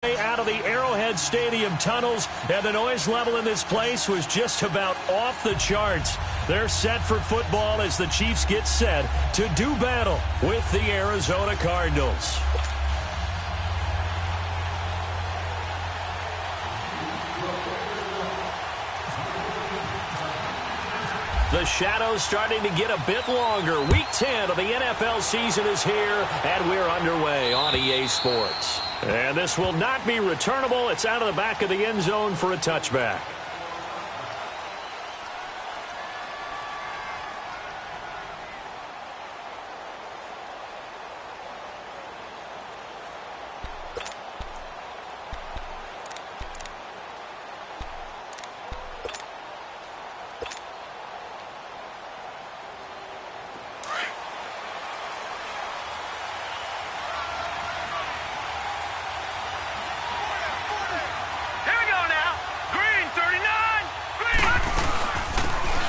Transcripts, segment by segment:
Out of the Arrowhead Stadium tunnels, and the noise level in this place was just about off the charts. They're set for football as the Chiefs get set to do battle with the Arizona Cardinals. The shadow's starting to get a bit longer. Week 10 of the NFL season is here, and we're underway on EA Sports. And this will not be returnable. It's out of the back of the end zone for a touchback.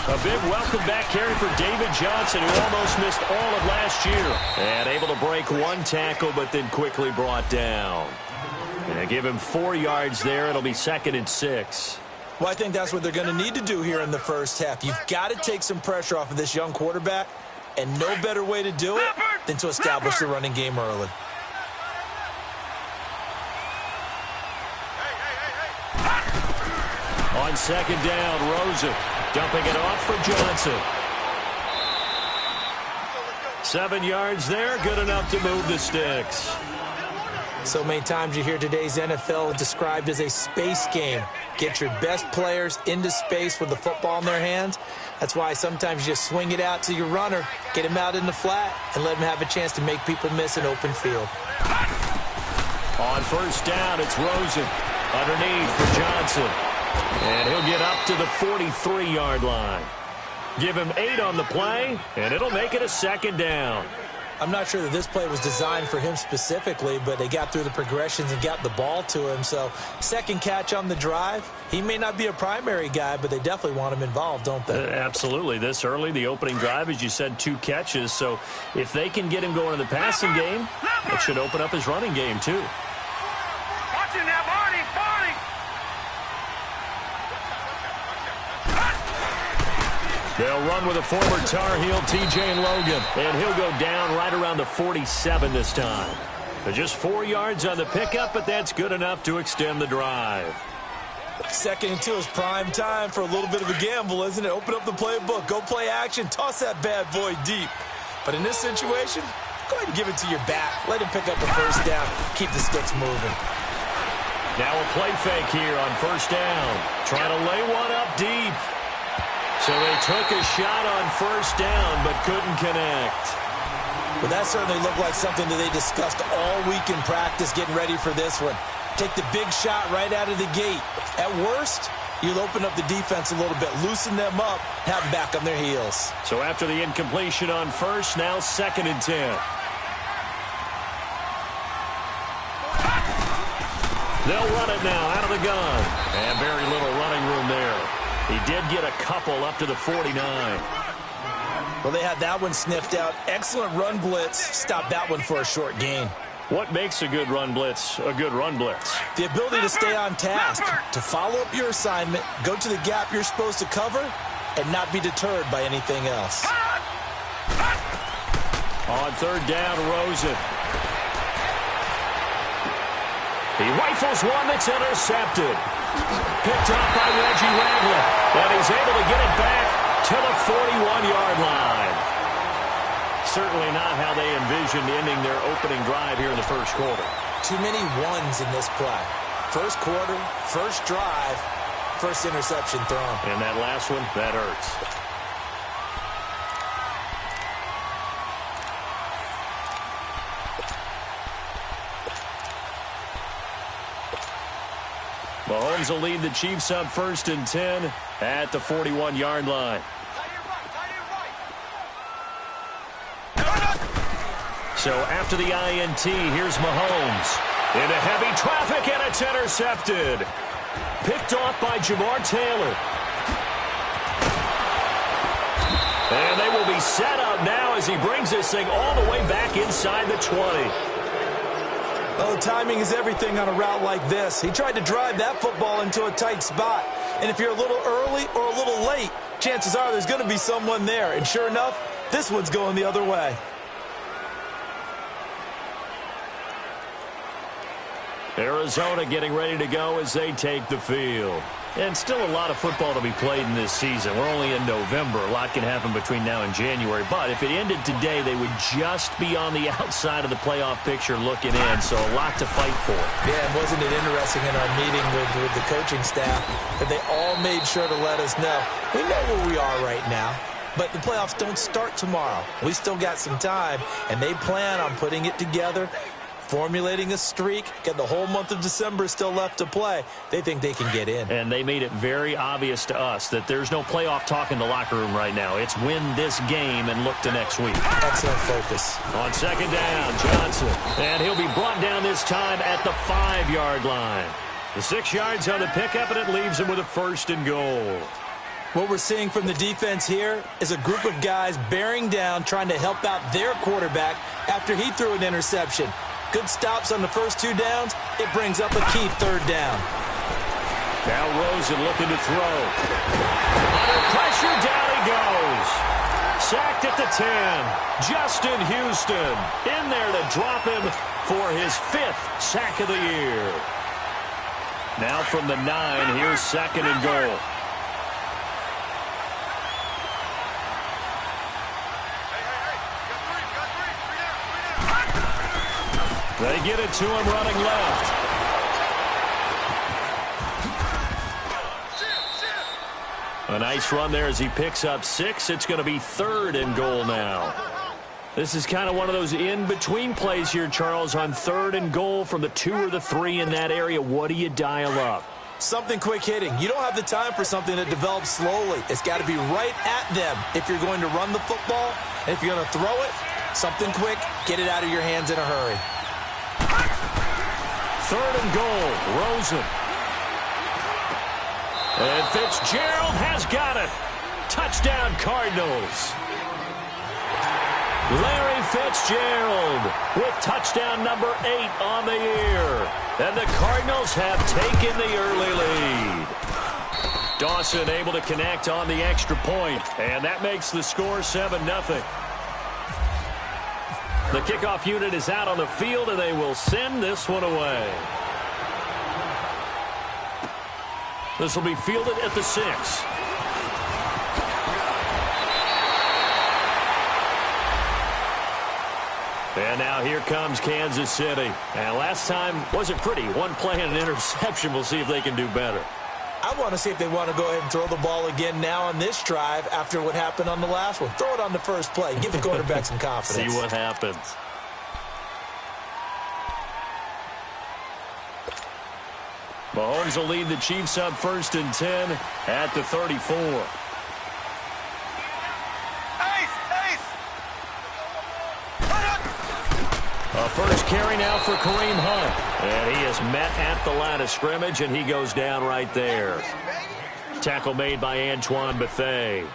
A big welcome back carry for David Johnson, who almost missed all of last year. And able to break one tackle, but then quickly brought down. And give him 4 yards there. It'll be 2nd and 6. Well, I think that's what they're going to need to do here in the first half. You've got to take some pressure off of this young quarterback, and no better way to do it than to establish the running game early. On 2nd down, Rosen dumping it off for Johnson. 7 yards there, good enough to move the sticks. So many times you hear today's NFL described as a space game. Get your best players into space with the football in their hands. That's why sometimes you just swing it out to your runner, get him out in the flat, and let him have a chance to make people miss an open field. On 1st down, it's Rosen underneath for Johnson. And he'll get up to the 43-yard line. Give him 8 on the play, and it'll make it a 2nd down. I'm not sure that this play was designed for him specifically, but they got through the progressions and got the ball to him. So, second catch on the drive. He may not be a primary guy, but they definitely want him involved, don't they? Absolutely. This early, the opening drive, as you said, 2 catches. So, if they can get him going in the passing game, it should open up his running game, too. Watch him now, Barney! They'll run with a former Tar Heel, T.J. Logan, and he'll go down right around the 47 this time. They're just 4 yards on the pickup, but that's good enough to extend the drive. 2nd and 2 is prime time for a little bit of a gamble, isn't it? Open up the playbook, go play action, toss that bad boy deep. But in this situation, go ahead and give it to your back. Let him pick up a 1st down, keep the sticks moving. Now a play fake here on 1st down. Trying to lay one up deep. So they took a shot on 1st down, but couldn't connect. Well, that certainly looked like something that they discussed all week in practice, getting ready for this one. Take the big shot right out of the gate. At worst, you'll open up the defense a little bit, loosen them up, have them back on their heels. So after the incompletion on 1st, now 2nd and 10. They'll run it now out of the gun. And very little running room there. He did get a couple up to the 49. Well, they had that one sniffed out. Excellent run blitz. Stopped that one for a short gain. What makes a good run blitz a good run blitz? The ability to stay on task, to follow up your assignment, go to the gap you're supposed to cover, and not be deterred by anything else. On 3rd down, Rosen. He rifles one that's intercepted. Picked up by Reggie Ragland, and he's able to get it back to the 41-yard line. Certainly not how they envisioned ending their opening drive here in the 1st quarter. Too many ones in this play. 1st quarter, 1st drive, 1st interception thrown. And that last one, that hurts. Mahomes will lead the Chiefs up 1st and 10 at the 41-yard line. So after the INT, here's Mahomes. Into heavy traffic, and it's intercepted. Picked off by Jamar Taylor. And they will be set up now as he brings this thing all the way back inside the 20. Oh, timing is everything on a route like this. He tried to drive that football into a tight spot. And if you're a little early or a little late, chances are there's going to be someone there. And sure enough, this one's going the other way. Arizona getting ready to go as they take the field. And still a lot of football to be played in this season. We're only in November. A lot can happen between now and January. But if it ended today, they would just be on the outside of the playoff picture looking in. So a lot to fight for. Yeah, and wasn't it interesting in our meeting with the coaching staff that they all made sure to let us know, we know where we are right now, but the playoffs don't start tomorrow. We still got some time, and they plan on putting it together, formulating a streak, get the whole month of December still left to play. They think they can get in. And they made it very obvious to us that there's no playoff talk in the locker room right now. It's win this game and look to next week. Excellent focus. On second down, Johnson. And he'll be brought down this time at the 5-yard line. The 6 yards on the pickup, and it leaves him with a 1st and goal. What we're seeing from the defense here is a group of guys bearing down, trying to help out their quarterback after he threw an interception. Good stops on the first 2 downs. It brings up a key 3rd down. Now Rosen looking to throw. Under pressure, down he goes. Sacked at the 10. Justin Houston in there to drop him for his 5th sack of the year. Now from the 9, here's 2nd and goal. They get it to him running left. A nice run there as he picks up 6. It's going to be 3rd and goal now. This is kind of one of those in-between plays here, Charles, on 3rd and goal from the 2 or the 3 in that area. What do you dial up? Something quick hitting. You don't have the time for something that develops slowly. It's got to be right at them if you're going to run the football. And if you're going to throw it, something quick, get it out of your hands in a hurry. 3rd and goal, Rosen. And Fitzgerald has got it. Touchdown, Cardinals. Larry Fitzgerald with touchdown number 8 on the year. And the Cardinals have taken the early lead. Dawson able to connect on the extra point. And that makes the score 7-0. The kickoff unit is out on the field, and they will send this one away. This will be fielded at the 6. And now here comes Kansas City. And last time wasn't pretty. One play and an interception. We'll see if they can do better. I want to see if they want to go ahead and throw the ball again now on this drive after what happened on the last one. Throw it on the first play. Give the quarterback some confidence. See what happens. Mahomes will lead the Chiefs up 1st and 10 at the 34. A first carry now for Kareem Hunt. And he is met at the line of scrimmage, and he goes down right there. Tackle made by Antoine Bethea.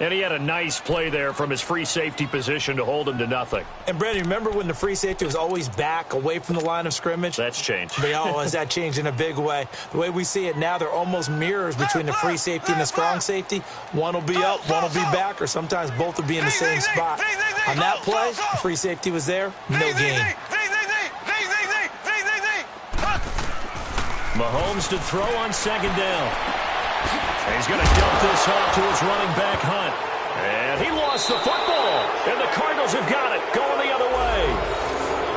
And he had a nice play there from his free safety position to hold him to nothing. And, Brandon, remember when the free safety was always back away from the line of scrimmage? That's changed. But, oh, has that changed in a big way? The way we see it now, they're almost mirrors between the free safety and the strong safety. One will be up, one will be back, or sometimes both will be in the same spot. On that play, the free safety was there, no gain. Mahomes to throw on 2nd down. And he's going to dump this off to his running back, Hunt. And he lost the football. And the Cardinals have got it, going the other way.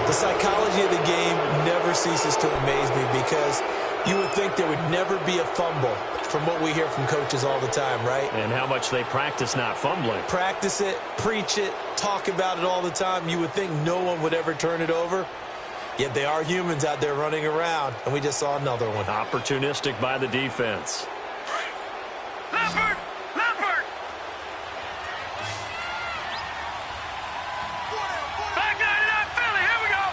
The psychology of the game never ceases to amaze me because you would think there would never be a fumble from what we hear from coaches all the time, right? And how much they practice not fumbling. Practice it, preach it, talk about it all the time. You would think no one would ever turn it over. Yet they are humans out there running around, and we just saw another one. Opportunistic by the defense. Leopard! Leopard! Back 99 Philly, here we go!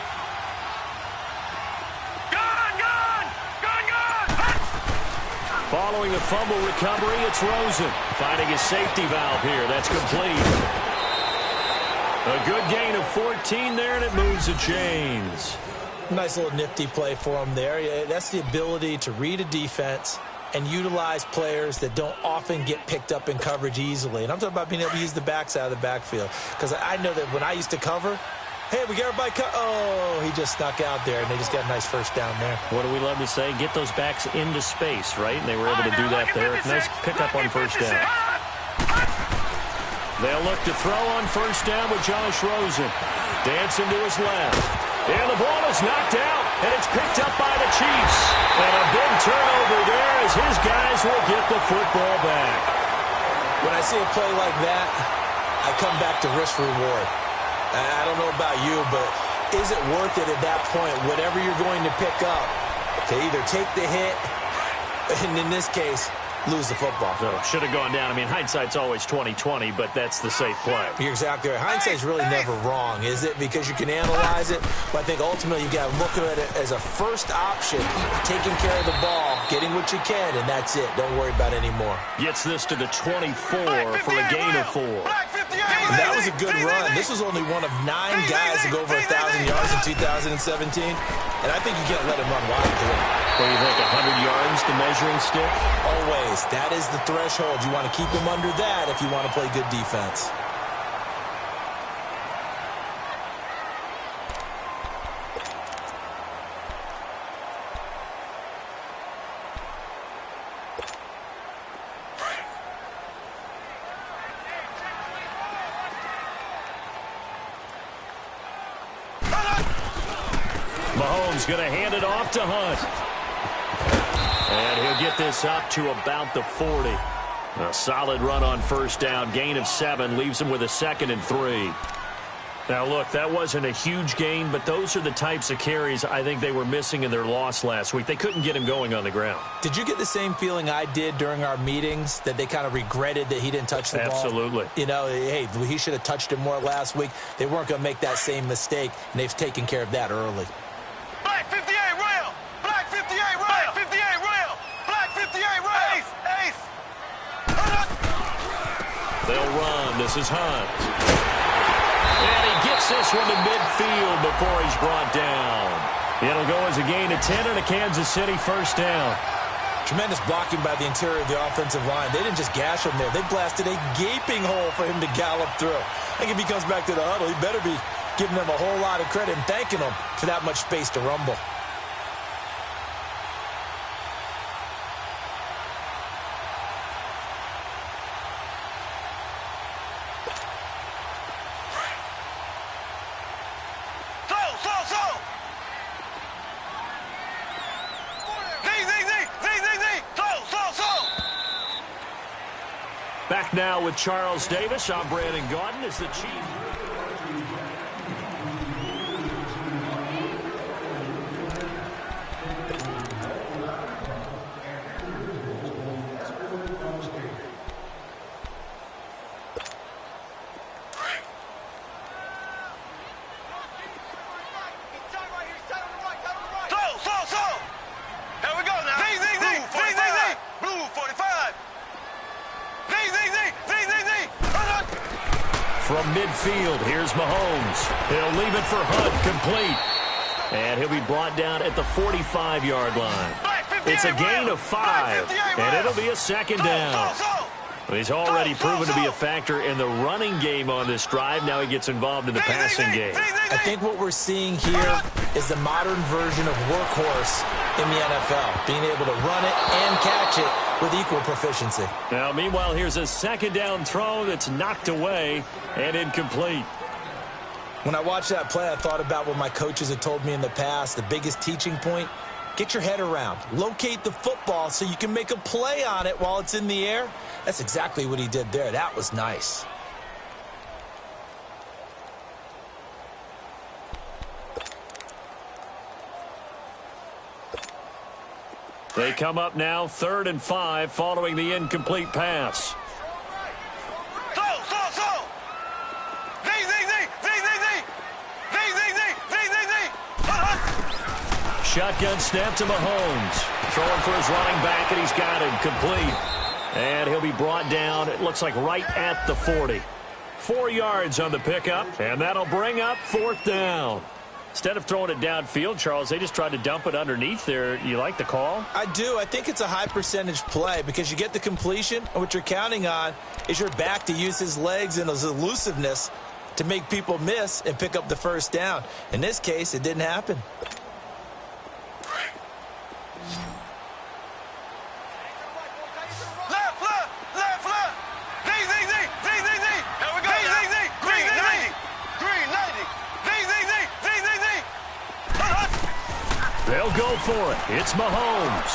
Gone, gone! Gone, gone! Following the fumble recovery, it's Rosen. Finding his safety valve here. That's complete. A good gain of 14 there, and it moves the chains. Nice little nifty play for him there. Yeah, that's the ability to read a defense and utilize players that don't often get picked up in coverage easily. And I'm talking about being able to use the backside of the backfield. Because I know that when I used to cover, hey, we got everybody oh, he just snuck out there, and they just got a nice first down there. What do we love to say? Get those backs into space, right? And they were able to do that there. Nice pickup on first down. They'll look to throw on first down with Josh Rosen. Dancing to his left. And the ball is knocked out, and it's picked up by the Chiefs. And a big turnover there as his guys will get the football back. When I see a play like that, I come back to risk-reward. I don't know about you, but is it worth it at that point, whatever you're going to pick up, to either take the hit, and in this case, lose the football? So should have gone down. I mean, hindsight's always 20/20, but that's the safe play. You're exactly right. Hindsight's really never wrong, is it? Because you can analyze it, but I think ultimately you got to look at it as a first option, taking care of the ball, getting what you can, and that's it. Don't worry about it anymore. Gets this to the 24 for a gain of 4. That was a good run. This was only one of 9 guys to go over 1,000 yards in 2017, and I think you can't let him run wide here. What do you think, 100 yards, the measuring stick? Always. That is the threshold. You want to keep him under that if you want to play good defense. Mahomes going to hand it off to Hunt. And he'll get this up to about the 40. A solid run on first down. Gain of 7 leaves him with a 2nd and 3. Now, look, that wasn't a huge gain, but those are the types of carries I think they were missing in their loss last week. They couldn't get him going on the ground. Did you get the same feeling I did during our meetings, that they kind of regretted that he didn't touch the ball? Absolutely. You know, hey, he should have touched it more last week. They weren't going to make that same mistake, and they've taken care of that early. Black 58 rail! Black 58 rail! Black 58 rail! Black 58 rail! Ace! Ace! They'll run. This is Hunt. And he gets this one to midfield before he's brought down. It'll go as a gain of 10 and a Kansas City first down. Tremendous blocking by the interior of the offensive line. They didn't just gash him there. They blasted a gaping hole for him to gallop through. I think if he comes back to the huddle, he better be giving them a whole lot of credit and thanking them for that much space to rumble. Back now with Charles Davis. I'm Brandon Gaudin as the Chiefs. From midfield, here's Mahomes. He'll leave it for Hunt, complete. And he'll be brought down at the 45-yard line. It's a gain of 5, and it'll be a 2nd down. He's already proven to be a factor in the running game on this drive. Now he gets involved in the passing game. I think what we're seeing here is the modern version of workhorse in the NFL, being able to run it and catch it with equal proficiency. Now, meanwhile, here's a 2nd down throw that's knocked away and incomplete. When I watched that play, I thought about what my coaches had told me in the past. The biggest teaching point, get your head around. Locate the football so you can make a play on it while it's in the air. That's exactly what he did there. That was nice. They come up now 3rd and 5 following the incomplete pass. Shotgun snap to Mahomes. Throwing for his running back, and he's got him complete. And he'll be brought down, it looks like right at the 40. 4 yards on the pickup, and that'll bring up 4th down. Instead of throwing it downfield, Charles, they just tried to dump it underneath there. You like the call? I do. I think it's a high percentage play because you get the completion, and what you're counting on is your back to use his legs and his elusiveness to make people miss and pick up the first down. In this case, it didn't happen. They'll go for it. It's Mahomes.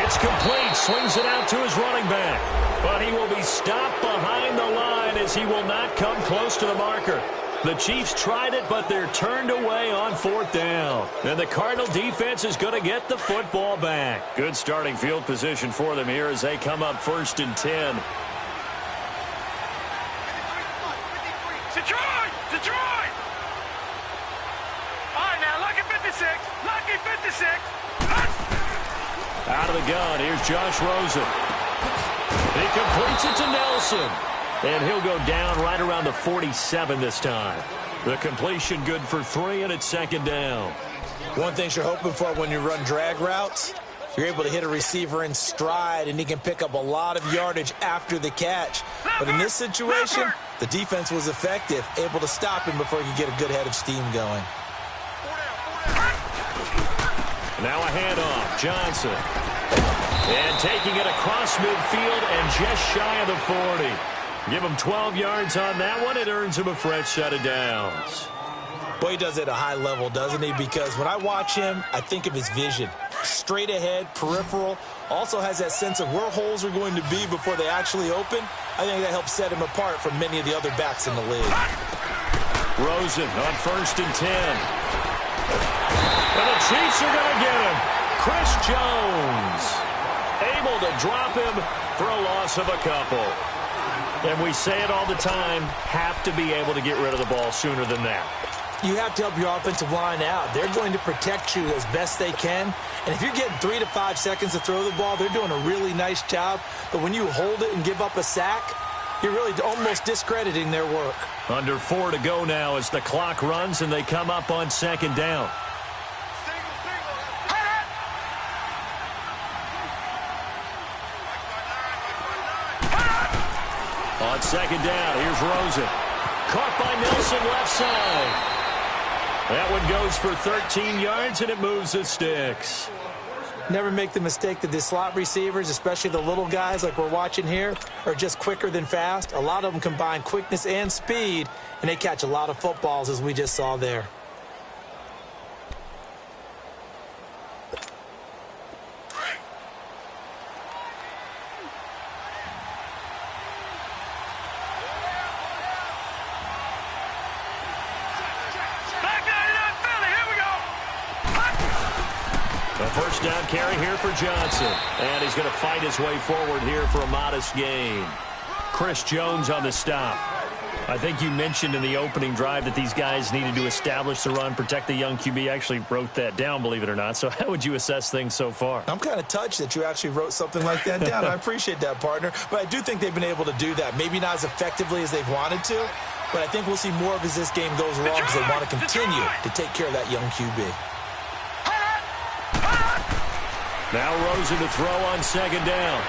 It's complete. Swings it out to his running back. But he will be stopped behind the line as he will not come close to the marker. The Chiefs tried it, but they're turned away on fourth down. And the Cardinal defense is going to get the football back. Good starting field position for them here as they come up 1st and 10. Detroit! All right, now, lucky 56. Lucky 56. Out of the gun, here's Josh Rosen. He completes it to Nelson. And he'll go down right around the 47 this time. The completion good for 3, and it's 2nd down. One thing you're hoping for when you run drag routes, you're able to hit a receiver in stride, and he can pick up a lot of yardage after the catch. But in this situation, the defense was effective, able to stop him before he could get a good head of steam going. Now a handoff, Johnson. And taking it across midfield and just shy of the 40. Give him 12 yards on that one. It earns him a fresh set of downs. Boy, he does it at a high level, doesn't he? Because when I watch him, I think of his vision. Straight ahead, peripheral. Also has that sense of where holes are going to be before they actually open. I think that helps set him apart from many of the other backs in the league. Rosen on 1st and 10. And the Chiefs are going to get him. Chris Jones able to drop him for a loss of a couple. And we say it all the time, have to be able to get rid of the ball sooner than that. You have to help your offensive line out. They're going to protect you as best they can. And if you're getting 3 to 5 seconds to throw the ball, they're doing a really nice job. But when you hold it and give up a sack, you're really almost discrediting their work. Under 4 to go now as the clock runs and they come up on 2nd down. On 2nd down, here's Rosen. Caught by Nelson left side. That one goes for 13 yards, and it moves the sticks. Never make the mistake that the slot receivers, especially the little guys like we're watching here, are just quicker than fast. A lot of them combine quickness and speed, and they catch a lot of footballs, as we just saw there. First down carry here for Johnson. And he's going to fight his way forward here for a modest gain. Chris Jones on the stop. I think you mentioned in the opening drive that these guys needed to establish the run, protect the young QB. Actually wrote that down, believe it or not. So how would you assess things so far? I'm kind of touched that you actually wrote something like that down. I appreciate that, partner. But I do think they've been able to do that. Maybe not as effectively as they've wanted to, but I think we'll see more of as this game goes along because they want to continue to take care of that young QB. Now Rosen to throw on 2nd down.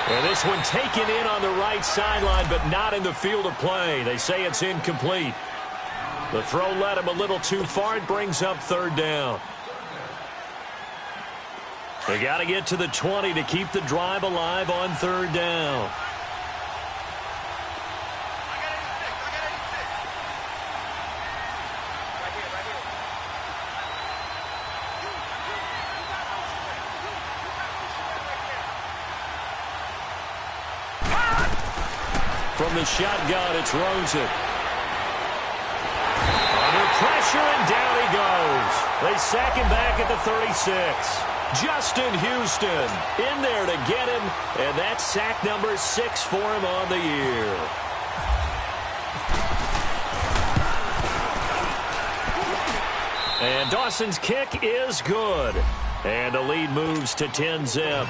And this one taken in on the right sideline, but not in the field of play. They say it's incomplete. The throw led him a little too far. It brings up 3rd down. They got to get to the 20 to keep the drive alive on 3rd down. From the shotgun, it's Rosen. Under pressure, and down he goes. They sack him back at the 36. Justin Houston in there to get him, and that's sack number 6 for him on the year. And Dawson's kick is good. And the lead moves to 10-zip.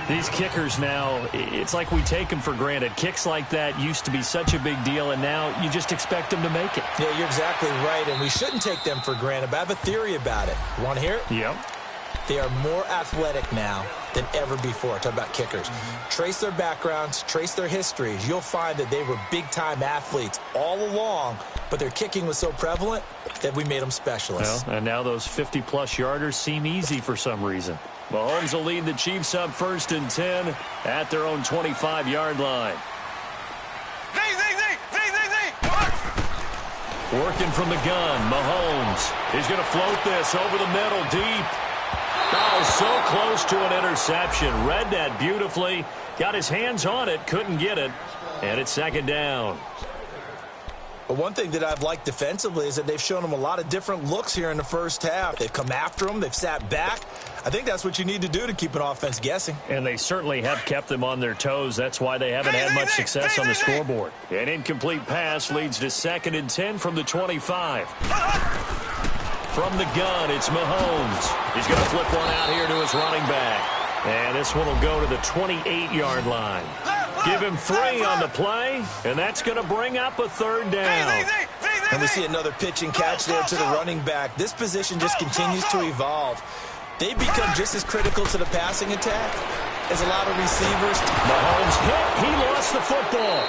These kickers now, it's like we take them for granted. Kicks like that used to be such a big deal, and now you just expect them to make it. Yeah, you're exactly right, and we shouldn't take them for granted, but I have a theory about it. You want to hear it? Yep. They are more athletic now than ever before. Talk about kickers. Trace their backgrounds, trace their histories. You'll find that they were big-time athletes all along, but their kicking was so prevalent that we made them specialists. Well, and now those 50-plus yarders seem easy for some reason. Mahomes will lead the Chiefs up 1st and 10 at their own 25-yard line. Working from the gun, Mahomes. He's going to float this over the middle, deep. Oh, so close to an interception. Read that beautifully. Got his hands on it, couldn't get it. And it's 2nd down. But one thing that I've liked defensively is that they've shown them a lot of different looks here in the first half. They've come after them. They've sat back. I think that's what you need to do to keep an offense guessing. And they certainly have kept them on their toes. That's why they haven't had much success on the scoreboard. An incomplete pass leads to 2nd and 10 from the 25. From the gun, it's Mahomes. He's going to flip one out here to his running back. And this one will go to the 28-yard line. Give him 3 on the play, and that's going to bring up a 3rd down. And we see another pitch and catch there to the running back. This position just continues to evolve. They become just as critical to the passing attack as a lot of receivers. Mahomes hit. He lost the football.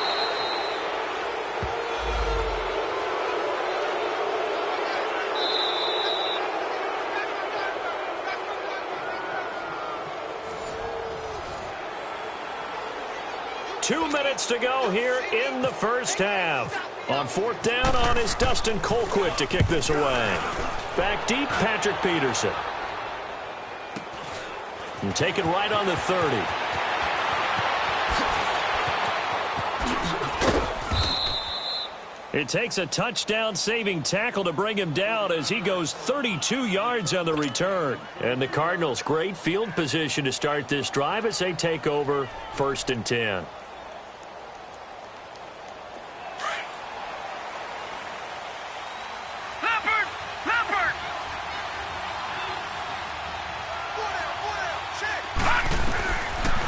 Two minutes to go here in the first half. On 4th down on is Dustin Colquitt to kick this away. Back deep, Patrick Peterson. And taken right on the 30. It takes a touchdown-saving tackle to bring him down as he goes 32 yards on the return. And the Cardinals, great field position to start this drive as they take over 1st and 10.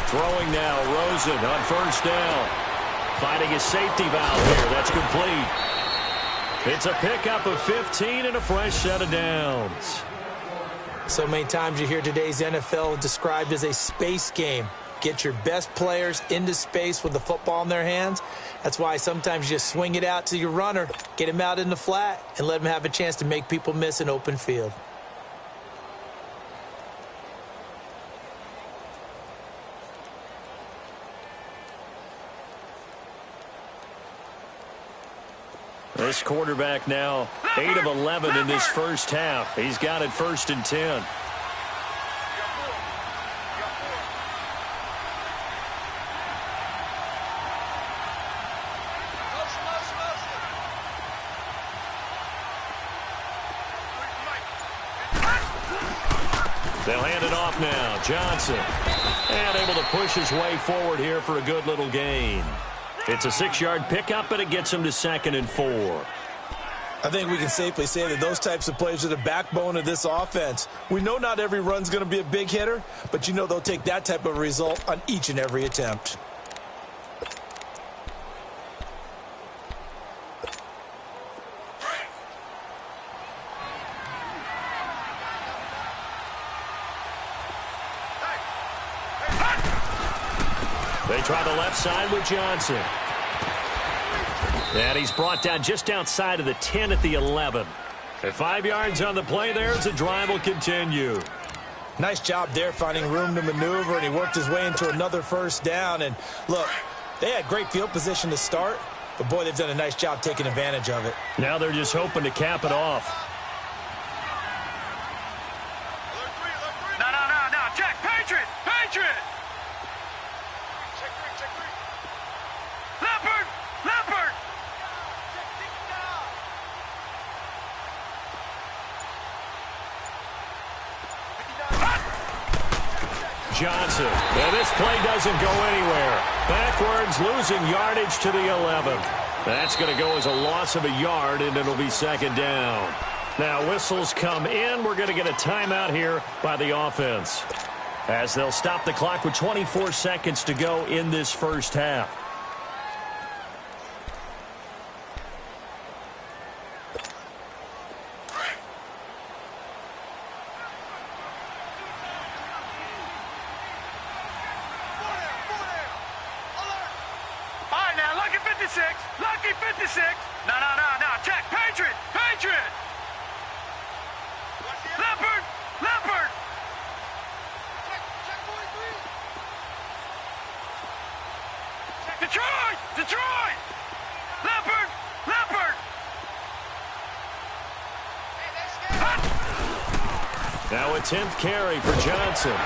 Throwing now, Rosen on 1st down. Finding his safety valve here. That's complete. It's a pickup of 15 and a fresh set of downs. So many times you hear today's NFL described as a space game. Get your best players into space with the football in their hands. That's why sometimes you just swing it out to your runner, get him out in the flat, and let him have a chance to make people miss an open field. This quarterback now 8 of 11 in this first half. He's got it 1st and 10. They'll hand it off now. Johnson. And able to push his way forward here for a good little gain. It's a 6-yard pickup, and it gets him to 2nd and 4. I think we can safely say that those types of plays are the backbone of this offense. We know not every run's going to be a big hitter, but you know they'll take that type of result on each and every attempt. They try the left side with Johnson. And he's brought down just outside of the 10 at the 11. At 5 yards on the play there as the drive will continue. Nice job there finding room to maneuver, and he worked his way into another 1st down. And look, they had great field position to start, but boy, they've done a nice job taking advantage of it. Now they're just hoping to cap it off. No. Check. Patriot. Leopard. Johnson. And this play doesn't go anywhere. Backwards, losing yardage to the 11. That's going to go as a loss of a yard, and it'll be 2nd down. Now whistles come in. We're going to get a timeout here by the offense. as they'll stop the clock with 24 seconds to go in this first half. All right, now, lucky 56. Lucky 56. No. Check. Patriot. Leopard. Detroit. Leopard. Now a 10th carry for Johnson.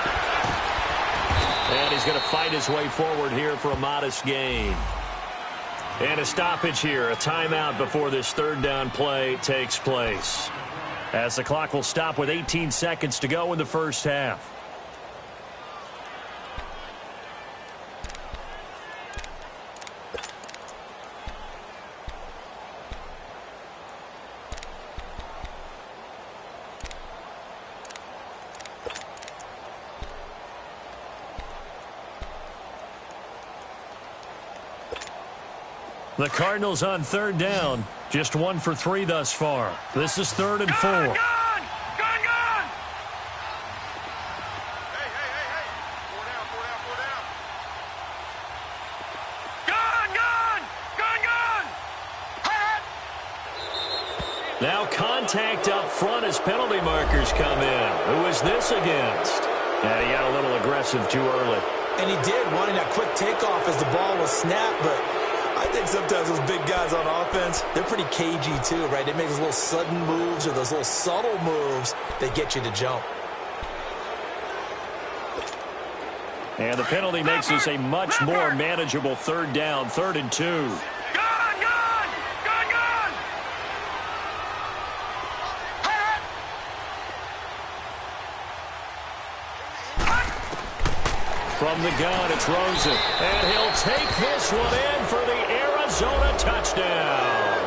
And he's going to fight his way forward here for a modest gain. And a stoppage here, a timeout before this third down play takes place, as the clock will stop with 18 seconds to go in the first half. The Cardinals on third down, just 1 for 3 thus far. This is 3rd and 4. Gun! Hey. Gun! Now contact up front as penalty markers come in. Who is this against? Yeah, he got a little aggressive too early. And he did, wanting that quick takeoff as the ball was snapped, but I think sometimes those big guys on offense, they're pretty cagey too, right? They make those little sudden moves or those little subtle moves that get you to jump. And the penalty makes this a much more manageable third down, 3rd and 2. Gun! From the gun, it's Rosen. And he'll take this one in for the Arizona touchdown.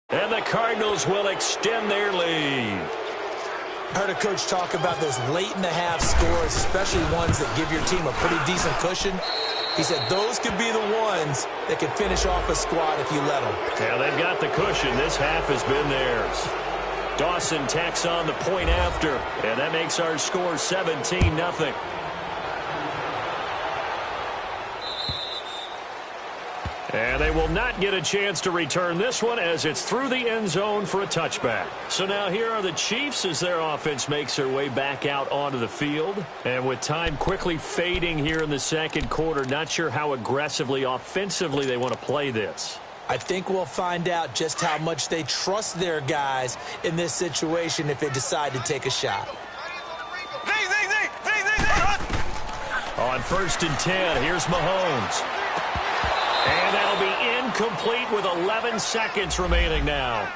And the Cardinals will extend their lead. I heard a coach talk about those late-in-the-half scores, especially ones that give your team a pretty decent cushion. He said those could be the ones that can finish off a squad if you let them. Yeah, they've got the cushion. This half has been theirs. Dawson tacks on the point after, and that makes our score 17-0. And they will not get a chance to return this one as it's through the end zone for a touchback. So now here are the Chiefs as their offense makes their way back out onto the field. And with time quickly fading here in the second quarter, not sure how aggressively, offensively they want to play this. I think we'll find out just how much they trust their guys in this situation if they decide to take a shot. On 1st and 10, here's Mahomes. And that'll be incomplete with 11 seconds remaining now.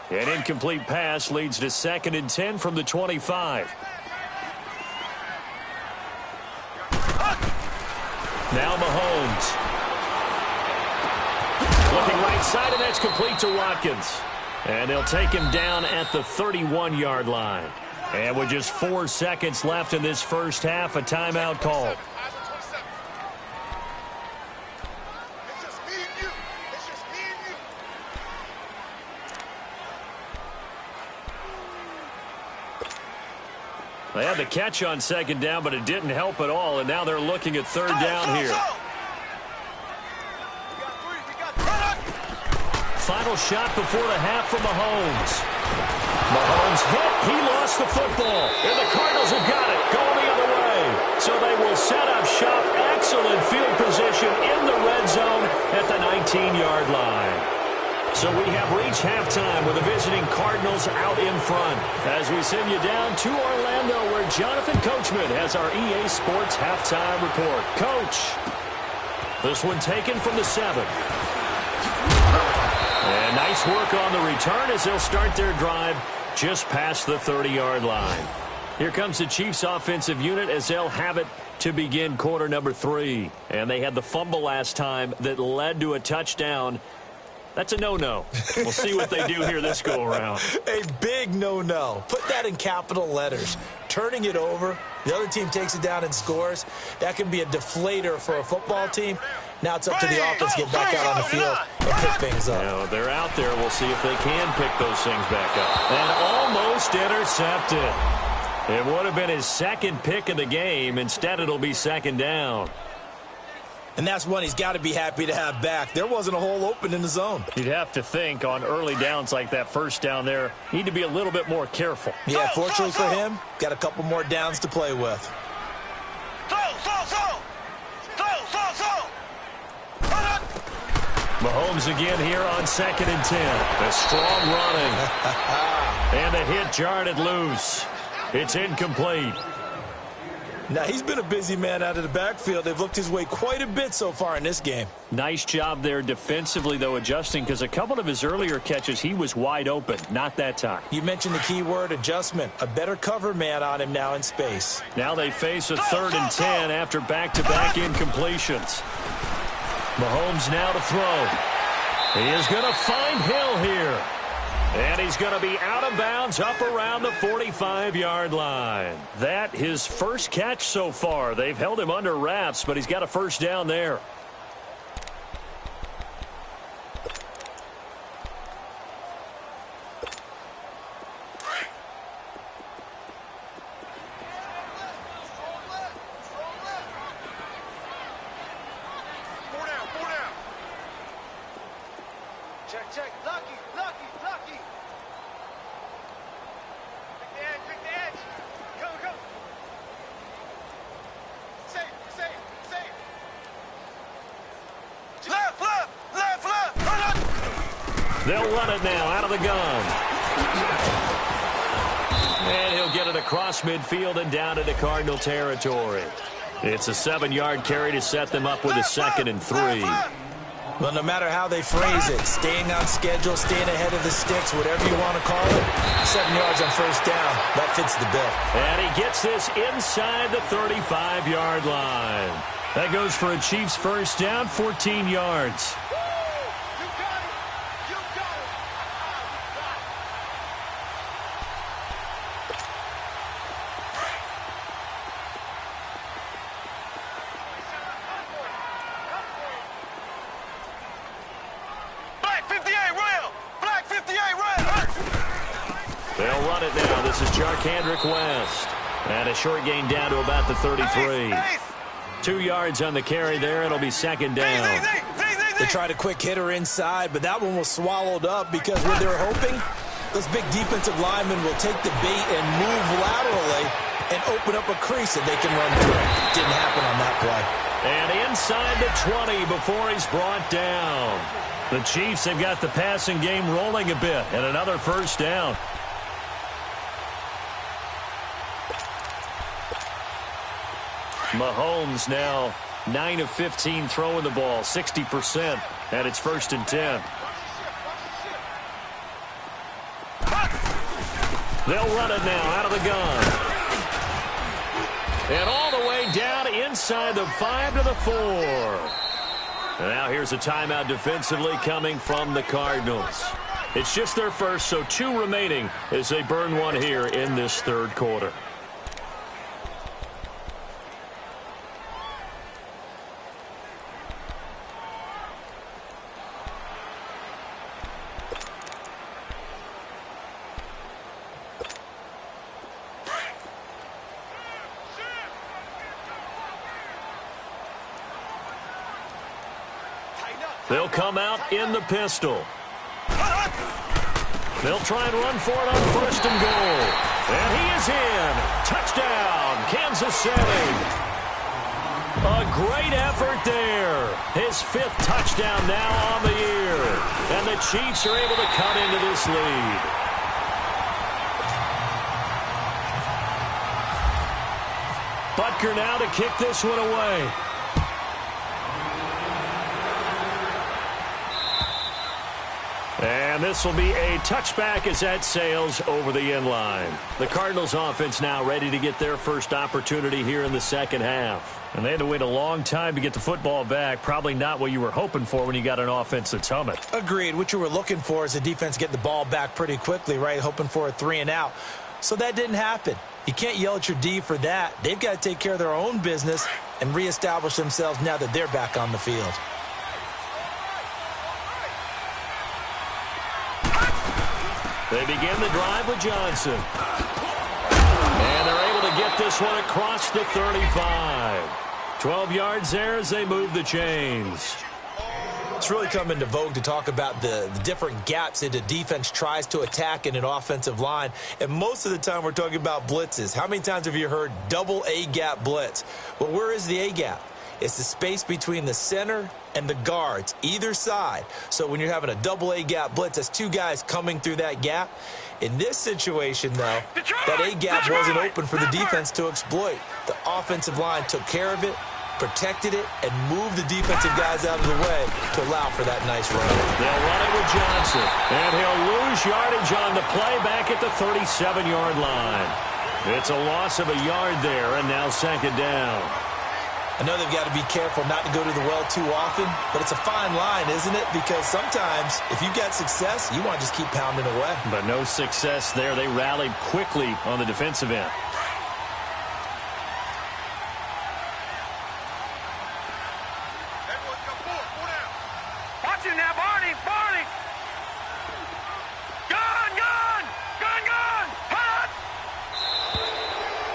An incomplete pass leads to 2nd and 10 from the 25. Now Mahomes. Looking right side, and that's complete to Watkins. And they'll take him down at the 31-yard line. And with just 4 seconds left in this first half, a timeout call. They had the catch on 2nd down, but it didn't help at all, and now they're looking at 3rd down here. Final shot before the half from Mahomes. Mahomes hit. He lost the football, and the Cardinals have got it going the other way. So they will set up shop. Excellent field position in the red zone at the 19-yard line. So we have reached halftime with the visiting Cardinals out in front as we send you down to Orlando where Jonathan Coachman has our EA Sports halftime report. Coach, this one taken from the 7. And nice work on the return as they'll start their drive just past the 30-yard line. Here comes the Chiefs offensive unit as they'll have it to begin quarter number 3. And they had the fumble last time that led to a touchdown. That's a no-no. We'll see what they do here this go-around. A big no-no. Put that in capital letters. Turning it over, the other team takes it down and scores. That can be a deflator for a football team. Now it's up to the offense to get back out on the field and pick things up. Now, they're out there. We'll see if they can pick those things back up. And almost intercepted. It would have been his second pick of the game. Instead, it'll be second down. And that's one he's got to be happy to have back. There wasn't a hole open in the zone. You'd have to think on early downs like that first down there, need to be a little bit more careful. Yeah, fortunately for him, got a couple more downs to play with. Mahomes again here on 2nd and 10. A strong running. And a hit jarred loose. It's incomplete. Now, he's been a busy man out of the backfield. They've looked his way quite a bit so far in this game. Nice job there defensively, though, adjusting, because a couple of his earlier catches, he was wide open. Not that time. You mentioned the key word, adjustment. A better cover man on him now in space. Now they face a 3rd and 10 after back-to-back incompletions. Mahomes now to throw. He is going to find Hill here. And he's going to be out of bounds up around the 45-yard line. That his first catch so far. They've held him under wraps, but he's got a first down there. Check. Lucky. Pick the edge. Go. Safe. Left. They'll run it now out of the gun. And he'll get it across midfield and down into Cardinal territory. It's a 7-yard carry to set them up with a 2nd and 3. Well, no matter how they phrase it, staying on schedule, staying ahead of the sticks, whatever you want to call it, 7 yards on first down, that fits the bill. And he gets this inside the 35-yard line. That goes for a Chiefs first down, 14 yards. You got it. Black 58 rail. They'll run it now. This is Charkandrick West. And a short gain down to about the 33. 2 yards on the carry there. It'll be second down. They tried a quick hitter inside, but that one was swallowed up because what they were hoping, those big defensive linemen will take the bait and move laterally and open up a crease that they can run through. Didn't happen on that play. And inside the 20 before he's brought down. The Chiefs have got the passing game rolling a bit, and another first down. Mahomes now 9 of 15 throwing the ball, 60%, and it's 1st and 10. They'll run it now out of the gun. And all the way down inside the 5 to the 4. And now here's a timeout defensively coming from the Cardinals. It's just their first, so 2 remaining as they burn one here in this 3rd quarter. They'll come out in the pistol. They'll try and run for it on 1st and goal. And he is in. Touchdown, Kansas City. A great effort there. His 5th touchdown now on the year. And the Chiefs are able to cut into this lead. Butker now to kick this one away. And And this will be a touchback as that sails over the end line. The Cardinals offense now ready to get their first opportunity here in the second half. And they had to wait a long time to get the football back. Probably not what you were hoping for when you got an offense that's humming. Agreed. What you were looking for is the defense get the ball back pretty quickly, right? Hoping for a 3-and-out. So that didn't happen. You can't yell at your D for that. They've got to take care of their own business and reestablish themselves now that they're back on the field. They begin the drive with Johnson. And they're able to get this one across the 35. 12 yards there as they move the chains. It's really come into vogue to talk about the different gaps that the defense tries to attack in an offensive line. And most of the time we're talking about blitzes. How many times have you heard double A-gap blitz? Well, where is the A-gap? It's the space between the center and the guards, either side. So when you're having a double A-gap blitz, that's two guys coming through that gap. In this situation, though, that A-gap wasn't open for the defense to exploit. The offensive line took care of it, protected it, and moved the defensive guys out of the way to allow for that nice run. They'll run it with Johnson, and he'll lose yardage on the play back at the 37-yard line. It's a loss of a yard there, and now second down. I know they've got to be careful not to go to the well too often, but it's a fine line, isn't it? Because sometimes, if you've got success, you want to just keep pounding away. But no success there. They rallied quickly on the defensive end. Watch him now, Barney! Barney! Gun! Gun! Gun! Gun! Hot!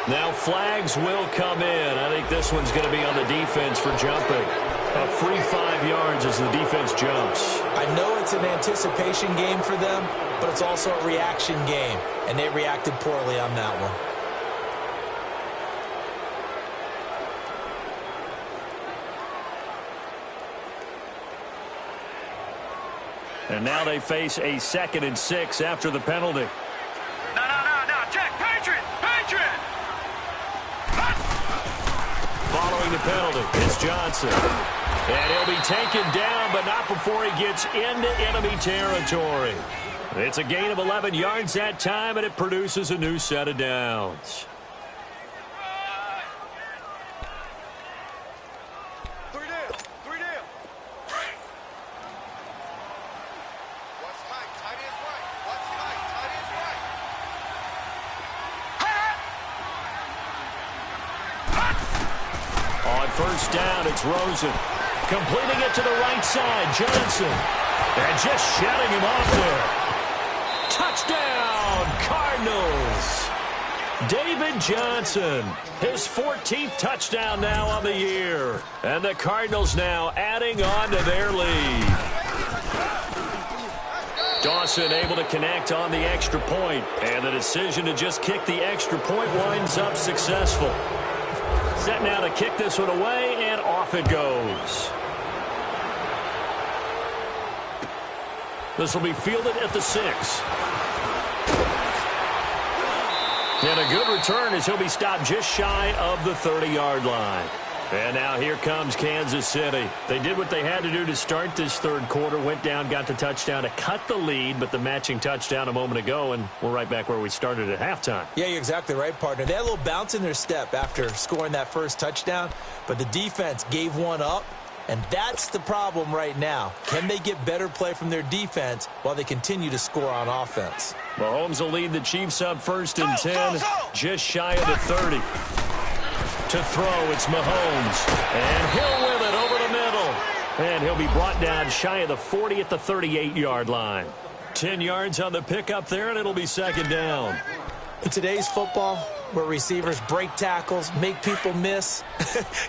Now flags will come in. I think this one's going to be on the defense for jumping. A free 5 yards as the defense jumps. I know it's an anticipation game for them, but it's also a reaction game, and they reacted poorly on that one. And now they face a 2nd and 6 after the penalty. No, check! Patriot! Patriot! Following the penalty, it's Johnson. And he'll be taken down, but not before he gets into enemy territory. It's a gain of 11 yards that time, and it produces a new set of downs. Three down! Three down! What's tight? Tight is right. What's tight? Tight is right. On first down, it's Rosen. Completing it to the right side, Johnson. And just shutting him off there. Touchdown, Cardinals. David Johnson, his 14th touchdown now on the year. And the Cardinals now adding on to their lead. Dawson able to connect on the extra point. And the decision to just kick the extra point winds up successful. Set now to kick this one away, and off it goes. This will be fielded at the 6. And a good return as he'll be stopped just shy of the 30-yard line. And now here comes Kansas City. They did what they had to do to start this third quarter, went down, got the touchdown to cut the lead, but the matching touchdown a moment ago, and we're right back where we started at halftime. Yeah, you're exactly right, partner. They had a little bounce in their step after scoring that first touchdown, but the defense gave one up, and that's the problem right now. Can they get better play from their defense while they continue to score on offense? Mahomes will lead the Chiefs up 1st and 10, just shy of the 30. To throw, it's Mahomes. And he'll win it over the middle. And he'll be brought down shy of the 40 at the 38-yard line. 10 yards on the pickup there, and it'll be second down. In today's football, where receivers break tackles, make people miss,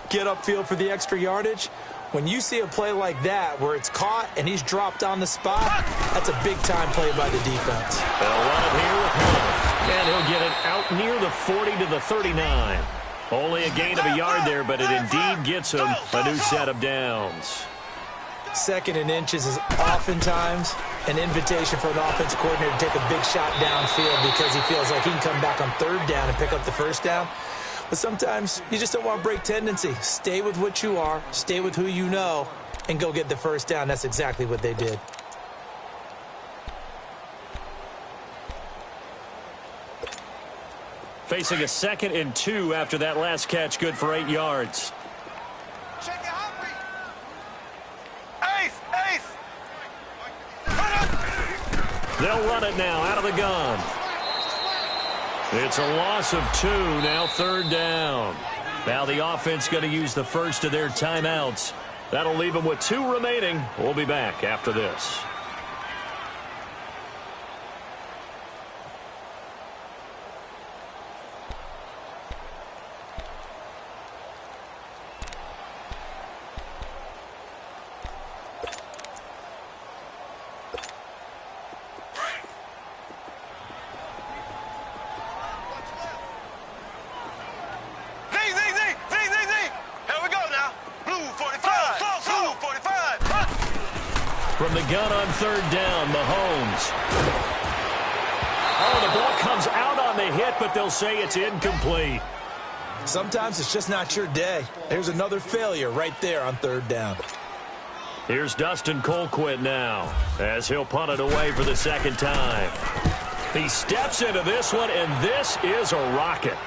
get upfield for the extra yardage, when you see a play like that where it's caught and he's dropped on the spot, that's a big-time play by the defense. They'll run it here with Hunt. And he'll get it out near the 40 to the 39. Only a gain of a yard there, but it indeed gets him a new set of downs. 2nd and inches is oftentimes an invitation for an offense coordinator to take a big shot downfield because he feels like he can come back on 3rd down and pick up the 1st down. But sometimes you just don't want to break tendency. Stay with what you are, stay with who you know, and go get the 1st down. That's exactly what they did. Facing a 2nd and 2 after that last catch, good for 8 yards. Check it out, Ace! Ace! They'll run it now out of the gun. It's a loss of 2, now 3rd down. Now the offense going to use the first of their timeouts. That'll leave them with 2 remaining. We'll be back after this. From the gun on 3rd down, Mahomes. Oh, the ball comes out on the hit, but they'll say it's incomplete. Sometimes it's just not your day. There's another failure right there on 3rd down. Here's Dustin Colquitt now, as he'll punt it away for the 2nd time. He steps into this one, and this is a rocket.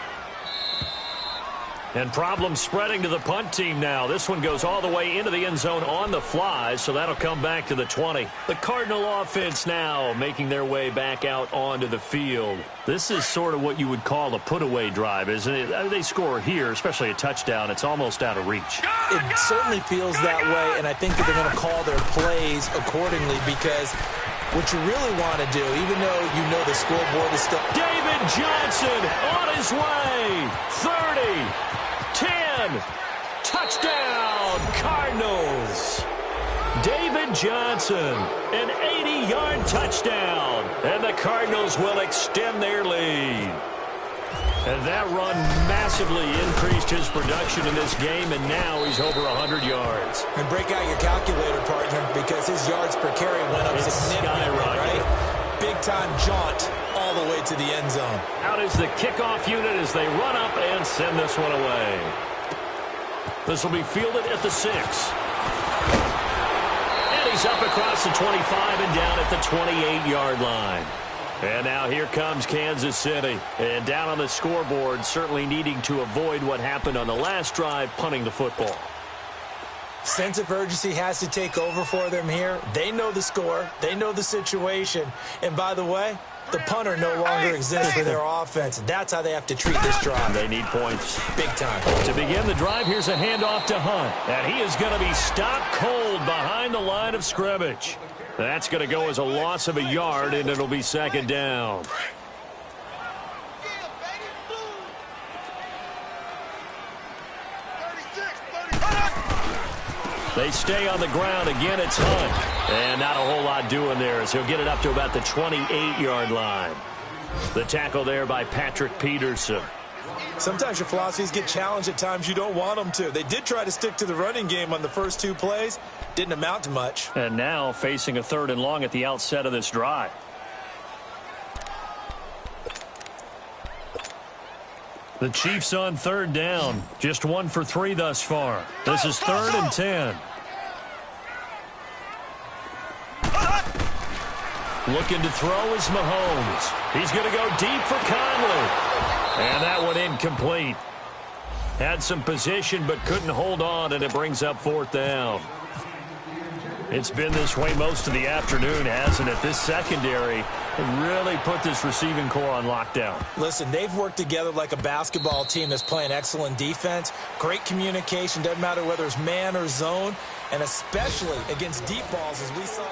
And problems spreading to the punt team now. This one goes all the way into the end zone on the fly, so that'll come back to the 20. The Cardinal offense now making their way back out onto the field. This is sort of what you would call a put-away drive, isn't it? I mean, they score here, especially a touchdown. It's almost out of reach. It certainly feels that way, and I think that they're going to call their plays accordingly because what you really want to do, even though you know the scoreboard is still... David Johnson on his way. 30. 10, touchdown, Cardinals. David Johnson, an 80-yard touchdown, and the Cardinals will extend their lead. And that run massively increased his production in this game, and now he's over 100 yards. And break out your calculator, partner, because his yards per carry went up significantly, right? Big-time jaunt all the way to the end zone. Out is the kickoff unit as they run up and send this one away. This will be fielded at the 6. And he's up across the 25 and down at the 28-yard line. And now here comes Kansas City. And down on the scoreboard, certainly needing to avoid what happened on the last drive, punting the football. Sense of urgency has to take over for them here. They know the score. They know the situation. And by the way, the punter no longer exists for their offense. That's how they have to treat this drive. They need points. Big time. To begin the drive, here's a handoff to Hunt. And he is going to be stopped cold behind the line of scrimmage. That's going to go as a loss of a yard, and it'll be 2nd down. They stay on the ground. Again, it's Hunt. And not a whole lot doing there as he'll get it up to about the 28-yard line. The tackle there by Patrick Peterson. Sometimes your philosophies get challenged at times you don't want them to. They did try to stick to the running game on the first 2 plays. Didn't amount to much. And now facing a 3rd and long at the outset of this drive. The Chiefs on 3rd down. Just 1 for 3 thus far. This is 3rd and 10. Looking to throw is Mahomes. He's going to go deep for Conley. And that one incomplete. Had some position but couldn't hold on, and it brings up 4th down. It's been this way most of the afternoon, hasn't it? This secondary really put this receiving core on lockdown. Listen, they've worked together like a basketball team that's playing excellent defense. Great communication, doesn't matter whether it's man or zone, and especially against deep balls as we saw.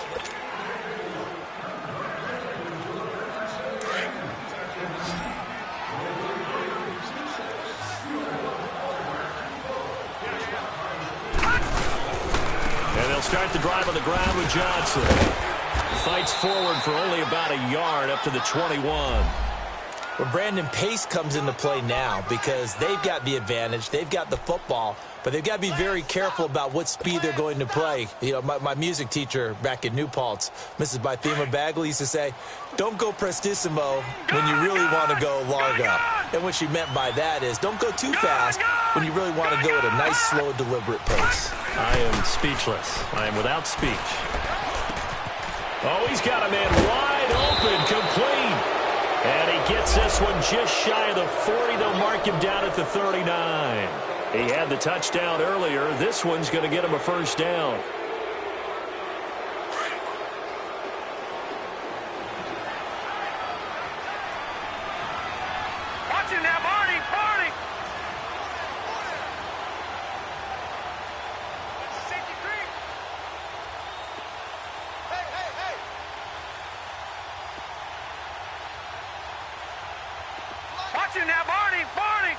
And they'll start the drive on the ground with Johnson. Fights forward for only about a yard up to the 21. Well, Brandon, pace comes into play now because they've got the advantage. They've got the football, but they've got to be very careful about what speed they're going to play. You know, my music teacher back in New Paltz, Mrs. Bythema Bagley, used to say, don't go prestissimo when you really want to go largo. And what she meant by that is don't go too fast when you really want to go at a nice, slow, deliberate pace. I am speechless. I am without speech. Oh, he's got a man wide open, complete. And he gets this one just shy of the 40. They'll mark him down at the 39. He had the touchdown earlier. This one's going to get him a first down. Watch him now, Barney! Barney! Hey, hey, hey! Watch him now, Barney! Barney!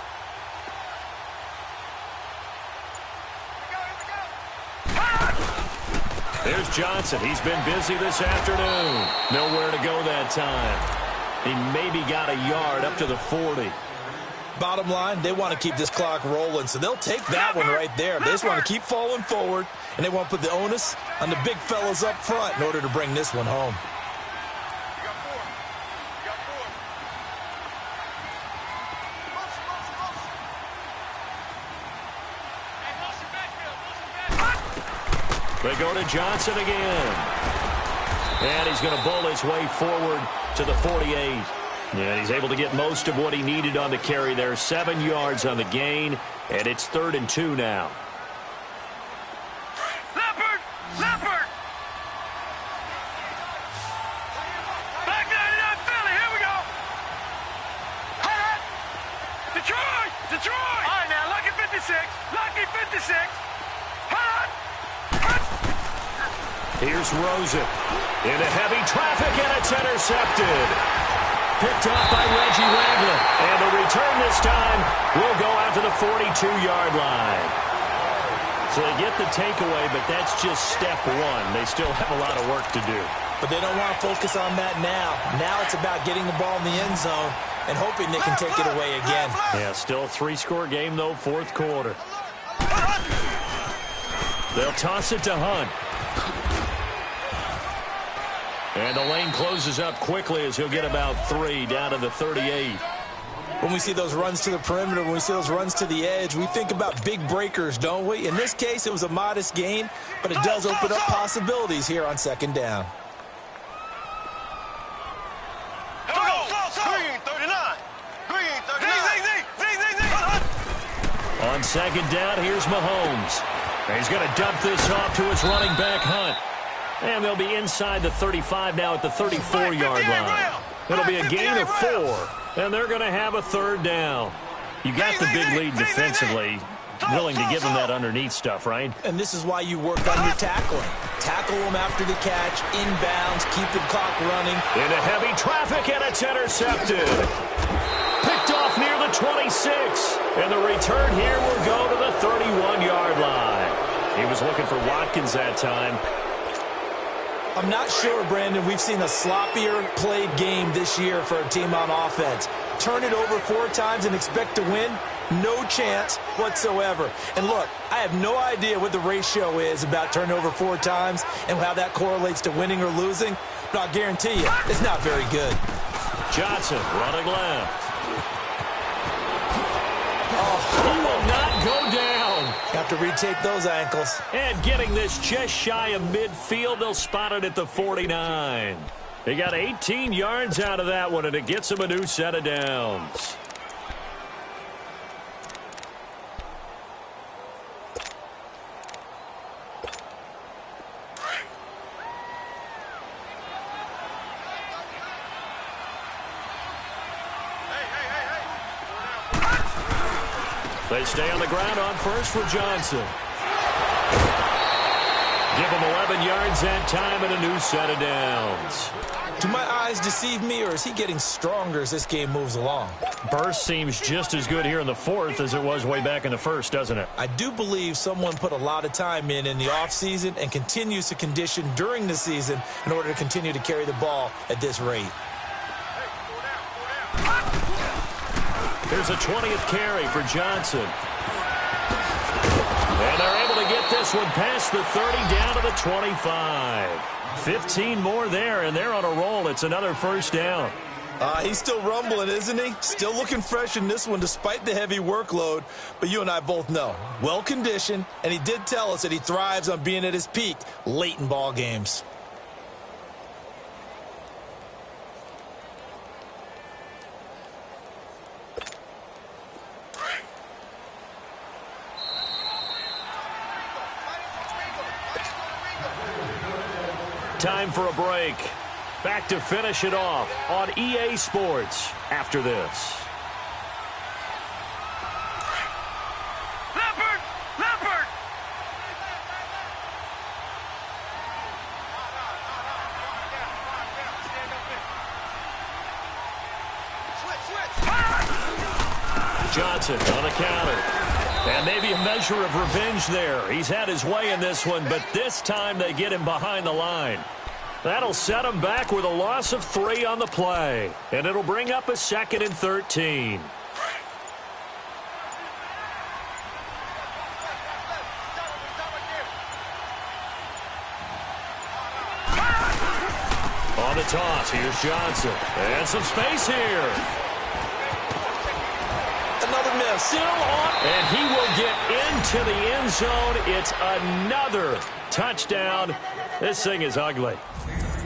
There's Johnson. He's been busy this afternoon. Nowhere to go that time. He maybe got a yard up to the 40. Bottom line, they want to keep this clock rolling, so they'll take that one right there. They just want to keep falling forward, and they want to put the onus on the big fellas up front in order to bring this one home. They go to Johnson again. And he's going to bowl his way forward to the 48. And he's able to get most of what he needed on the carry there. 7 yards on the gain, and it's 3rd and 2 now. Leopard! Leopard! Back 99 Philly, here we go! Hot! Detroit! Detroit! All right, now, lucky 56. Lucky 56. Hot! Here's Rosen. Into heavy traffic, and it's intercepted. Picked off by Reggie Wagner. And the return this time will go out to the 42-yard line. So they get the takeaway, but that's just step one. They still have a lot of work to do. But they don't want to focus on that now. Now it's about getting the ball in the end zone and hoping they can take it away again. Yeah, still a 3-score game, though, 4th quarter. They'll toss it to Hunt. And the lane closes up quickly as he'll get about 3 down to the 38. When we see those runs to the perimeter, when we see those runs to the edge, we think about big breakers, don't we? In this case, it was a modest gain, but it does open up possibilities here on 2nd down. Green 39. Green 39. On 2nd down, here's Mahomes. And he's going to dump this off to his running back, Hunt. And they'll be inside the 35 now at the 34-yard line. It'll be a gain of 4, and they're going to have a 3rd down. You got the big lead defensively, willing to give them that underneath stuff, right? And this is why you work on your tackling. Tackle them after the catch, inbounds, keep the clock running. Into heavy traffic, and it's intercepted. Picked off near the 26, and the return here will go to the 31-yard line. He was looking for Watkins that time. I'm not sure, Brandon, we've seen a sloppier played game this year for a team on offense. Turn it over 4 times and expect to win? No chance whatsoever. And look, I have no idea what the ratio is about turnover 4 times and how that correlates to winning or losing, but I'll guarantee you, it's not very good. Johnson running left. Oh, he will not go down. Have to retake those ankles. And getting this just shy of midfield, they'll spot it at the 49. They got 18 yards out of that one, and it gets them a new set of downs. They stay on the ground on first for Johnson. Give him 11 yards that time and a new set of downs. Do my eyes deceive me, or is he getting stronger as this game moves along? Burst seems just as good here in the 4th as it was way back in the 1st, doesn't it? I do believe someone put a lot of time in the offseason and continues to condition during the season in order to continue to carry the ball at this rate. Here's a 20th carry for Johnson. And they're able to get this one past the 30 down to the 25. 15 more there, and they're on a roll. It's another first down. He's still rumbling, isn't he? Still looking fresh in this one despite the heavy workload. But you and I both know, well-conditioned, and he did tell us that he thrives on being at his peak late in ball games. time for a break. Back to finish it off on EA Sports after this. Leopard! Leopard! Johnson on a counter. And maybe a measure of revenge there. He's had his way in this one, but this time they get him behind the line. That'll set him back with a loss of 3 on the play. And it'll bring up a 2nd and 13. On the toss, here's Johnson. And some space here. Another miss. Still on. And he will get into the end zone. It's another touchdown. This thing is ugly.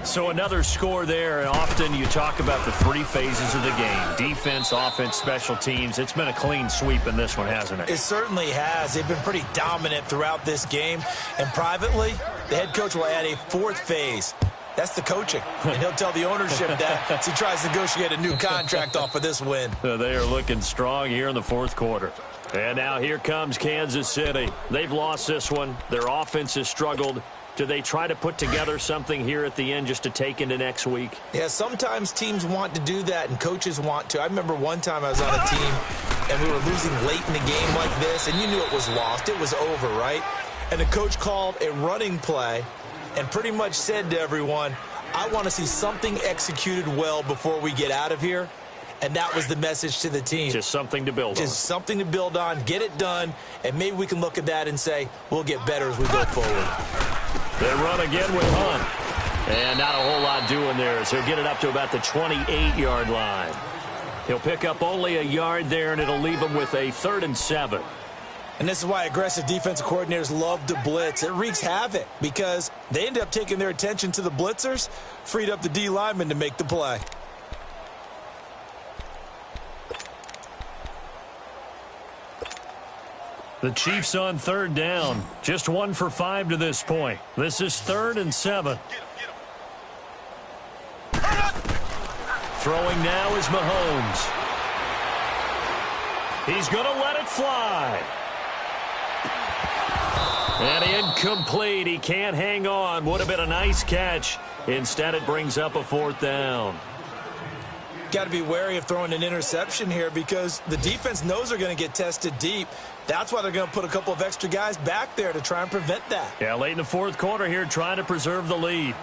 So another score there, and often you talk about the 3 phases of the game. Defense, offense, special teams. It's been a clean sweep in this one, hasn't it? It certainly has. They've been pretty dominant throughout this game. And privately, the head coach will add a 4th phase. That's the coaching. And he'll tell the ownership that as he tries to negotiate a new contract off of this win. They are looking strong here in the 4th quarter. And now here comes Kansas City. They've lost this one. Their offense has struggled. Do they try to put together something here at the end just to take into next week? Yeah, sometimes teams want to do that and coaches want to. I remember one time I was on a team and we were losing late in the game like this, and you knew it was lost. It was over, right? And the coach called a running play and pretty much said to everyone, I want to see something executed well before we get out of here. And that was the message to the team. Just something to build on. Just something to build on, get it done, and maybe we can look at that and say, we'll get better as we go forward. They run again with Hunt. And not a whole lot doing there as he'll get it up to about the 28-yard line. He'll pick up only a yard there, and it'll leave him with a 3rd and 7. And this is why aggressive defensive coordinators love to blitz. It wreaks havoc because they end up taking their attention to the blitzers, freed up the D lineman to make the play. The Chiefs on 3rd down. Just 1 for 5 to this point. This is 3rd and 7. Throwing now is Mahomes. He's going to let it fly. And incomplete. He can't hang on. Would have been a nice catch. Instead, it brings up a 4th down. Got to be wary of throwing an interception here because the defense knows they're going to get tested deep. That's why they're going to put a couple of extra guys back there to try and prevent that. Yeah, late in the 4th quarter here, trying to preserve the lead.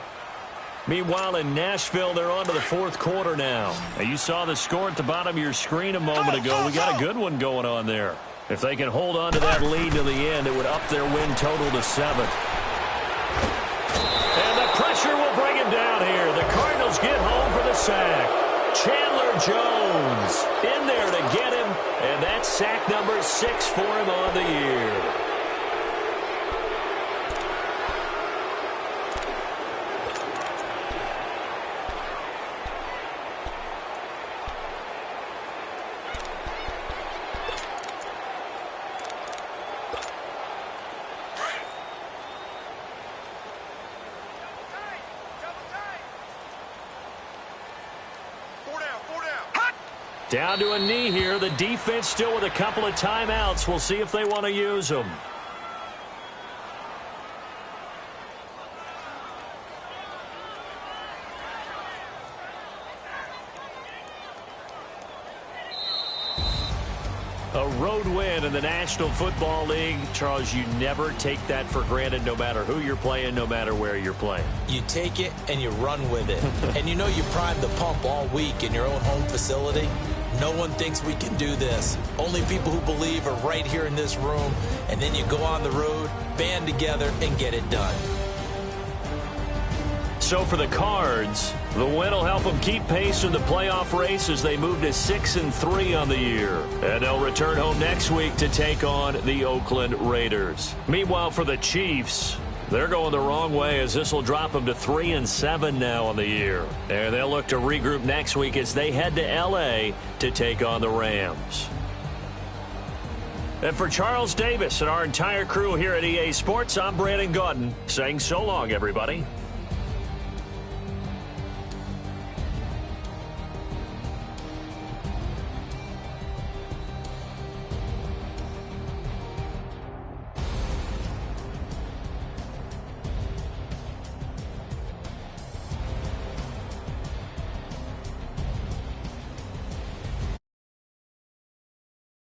Meanwhile, in Nashville, they're on to the 4th quarter now. You saw the score at the bottom of your screen a moment ago. We got a good one going on there. If they can hold on to that lead to the end, it would up their win total to 7. And the pressure will bring him down here. The Cardinals get home for the sack. Chandler Jones in there to get him, and that's sack number 6 for him on the year. Down to a knee here. The defense still with a couple of timeouts. We'll see if they want to use them. A road win in the National Football League. Charles, you never take that for granted no matter who you're playing, no matter where you're playing. You take it and you run with it. And you know you primed the pump all week in your own home facility. No one thinks we can do this. Only people who believe are right here in this room. And then you go on the road, band together, and get it done. So for the Cards, the win will help them keep pace in the playoff race as they move to 6-3 on the year. And they'll return home next week to take on the Oakland Raiders. Meanwhile, for the Chiefs, they're going the wrong way as this will drop them to 3-7 now on the year. And they'll look to regroup next week as they head to L.A. to take on the Rams. And for Charles Davis and our entire crew here at EA Sports, I'm Brandon Gaudin saying so long, everybody.